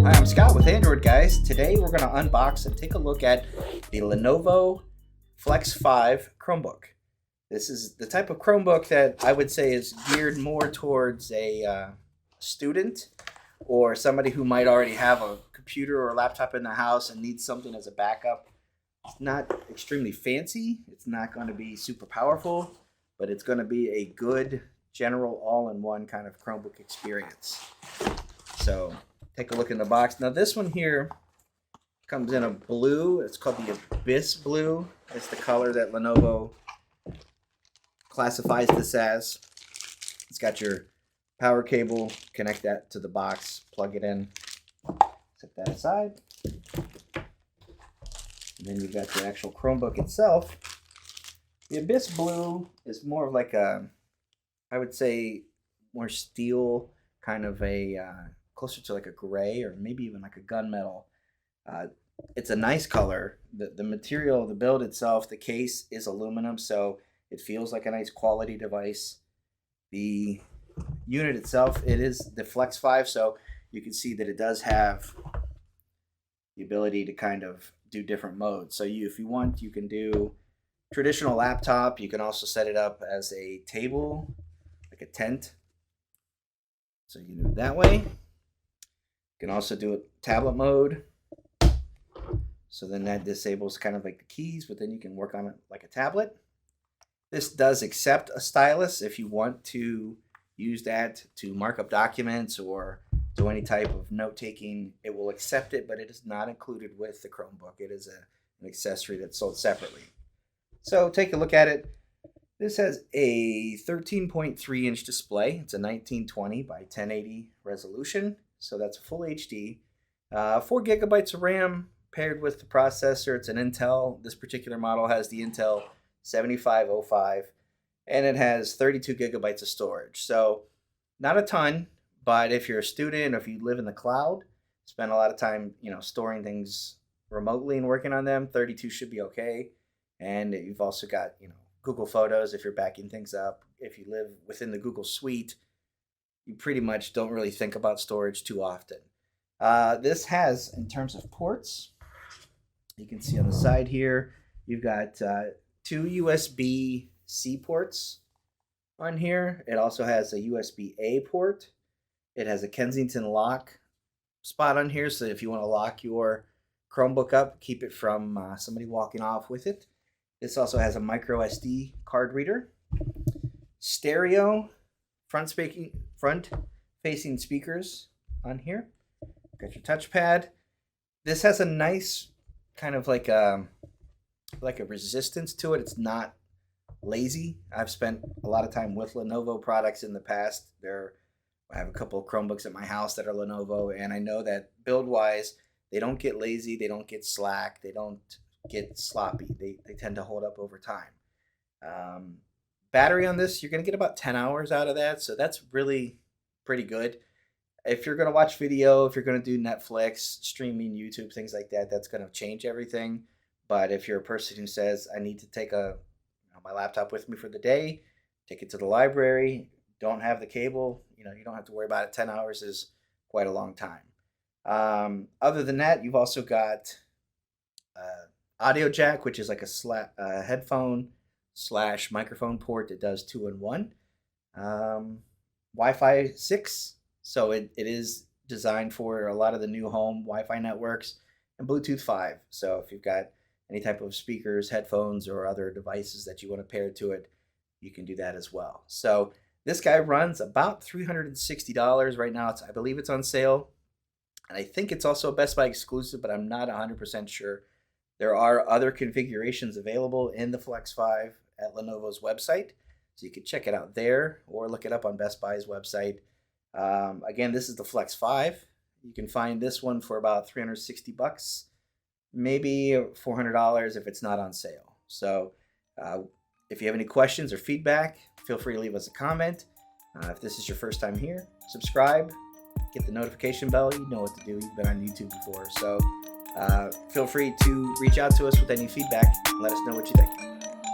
Hi, I'm Scott with Android Guys. Today we're going to unbox and take a look at the Lenovo Flex 5 Chromebook. This is the type of Chromebook that I would say is geared more towards a student or somebody who might already have a computer or laptop in the house and needs something as a backup. It's not extremely fancy. It's not going to be super powerful, but it's going to be a good general all-in-one kind of Chromebook experience. So take a look in the box. Now this one here comes in a blue. It's called the Abyss Blue. It's the color that Lenovo classifies this as. It's got your power cable. Connect that to the box. Plug it in. Set that aside. And then you've got the actual Chromebook itself. The Abyss Blue is more of like a, I would say, more steel, kind of a closer to like a gray or maybe even like a gunmetal. It's a nice color. The material, the build itself, the case is aluminum, so it feels like a nice quality device. The unit itself, it is the Flex 5, so you can see that it does have the ability to kind of do different modes. So if you want, you can do traditional laptop. You can also set it up as a table, like a tent. So you can do it that way. You can also do it tablet mode. So then that disables kind of like the keys, but then you can work on it like a tablet. This does accept a stylus if you want to use that to mark up documents or do any type of note-taking. It will accept it, but it is not included with the Chromebook. It is an accessory that's sold separately. So take a look at it. This has a 13.3 inch display. It's a 1920 by 1080 resolution. So that's a full HD. 4 gigabytes of RAM paired with the processor. It's an Intel. This particular model has the Intel 7505 and it has 32 gigabytes of storage. So not a ton, but if you're a student or if you live in the cloud, spend a lot of time, storing things remotely and working on them, 32 should be okay. And you've also got, Google Photos if you're backing things up. If you live within the Google Suite, you pretty much don't really think about storage too often. This has, in terms of ports, you can see on the side here, you've got 2 USB-C ports on here. It also has a USB-A port. It has a Kensington lock spot on here, so if you want to lock your Chromebook up, keep it from somebody walking off with it. This also has a micro SD card reader. Stereo, front-facing speakers on here. Got your touchpad. This has a nice kind of like a resistance to it. It's not lazy. I've spent a lot of time with Lenovo products in the past. I have a couple of Chromebooks at my house that are Lenovo, and I know that build-wise, they don't get lazy, they don't get slack, they don't get sloppy. They tend to hold up over time. Battery on this, you're going to get about 10 hours out of that, so that's really pretty good. If you're going to watch video, if you're going to do Netflix, streaming, YouTube, things like that, that's going to change everything. But if you're a person who says, I need to take my laptop with me for the day, take it to the library, don't have the cable, you don't have to worry about it. 10 hours is quite a long time. Other than that, you've also got audio jack, which is like a headphone / microphone port that does 2-in-1. Wi-Fi 6, so it is designed for a lot of the new home Wi-Fi networks, and Bluetooth 5. So if you've got any type of speakers, headphones, or other devices that you want to pair to it, you can do that as well. So this guy runs about $360 right now. I believe it's on sale. And I think it's also a Best Buy exclusive, but I'm not 100% sure. There are other configurations available in the Flex 5 at Lenovo's website. So you can check it out there or look it up on Best Buy's website. Again, this is the Flex 5. You can find this one for about $360, maybe $400 if it's not on sale. So if you have any questions or feedback, feel free to leave us a comment. If this is your first time here, subscribe, hit the notification bell. You know what to do. You've been on YouTube before. So feel free to reach out to us with any feedback and let us know what you think.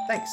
Thanks.